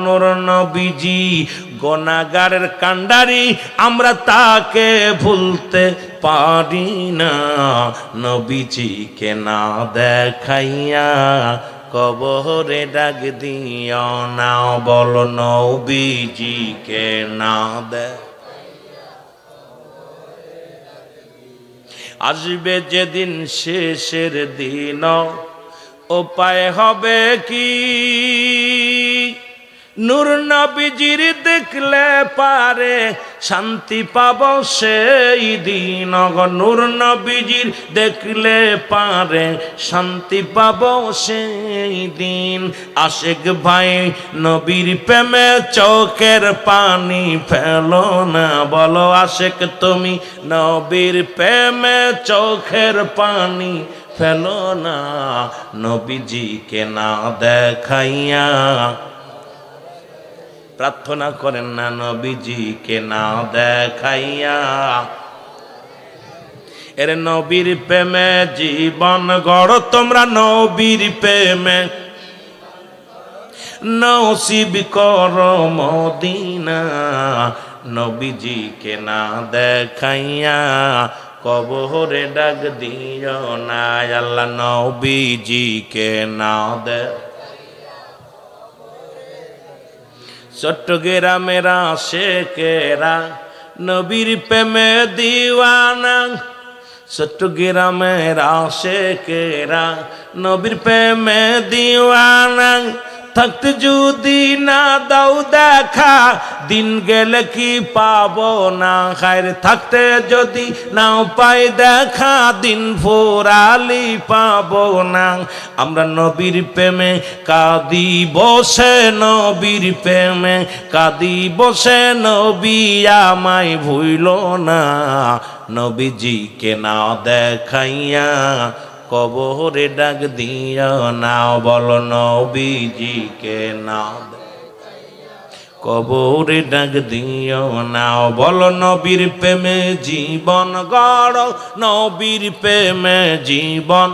নূর নবীজি গুনাহগারের কান্ডারি, আমরা তাকে ভুলতে পারি না। নবীজিকে না দেখাইয়া কবরে ডাক দিও না। বলো নবীজিকে না দেখ। আসবে যেদিন শেষের দিন, উপায় হবে কি? নূর নবীজির দেখলে পারে শান্তি পাব সেই দিন। নূর নবীজির দেখলে পারে শান্তি পাব সেই দিন। আশেক ভাই নবীর প্রেমে চোখের পানি ফেলো না। বলো আশেক তুমি নবীর প্রেমে চোখের পানি ফেলো না। নবীজিকে না দেখাইয়া প্রার্থনা করেন না, নবীজিকে না দেখাইয়া। এর নবীর প্রেমে জীবন গড় তোমরা, নবীর প্রেমে নসিব কর মদিনা। নবীজিকে না দেখাইয়া কবরে ডাক দিও না। আল্লাহ নবীজিকে না দেখ। চট্টগ্রামের আশেকেরা নবীর প্রেমে দিওয়ানা। চট্টগ্রামের আশেকেরা নবীর প্রেমে দিওয়ানা। থাকতে যদি না দাও দেখা, দিন গেলে কি পাবো না খায়ের। থাকতে যদি নাও পাই দেখা, দিন ফুরালি পাবো না। আমরা নবীর প্রেমে কাঁদি বসে, নবীর প্রেমে কাঁদি বসে। নবী আমায় ভুইল না। নবীজিকে না দেখাইয়া কবরে ডাক দিও না। বলো নবীজিকে না কবরে ডাক দিও না। বলো নবীর প্রেমে জীবন গড়, নবীর প্রেমে জীবন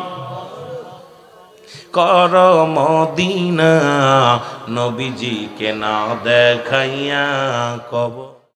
কর মদিনা। নবীজিকে না দেখাইয়া কবর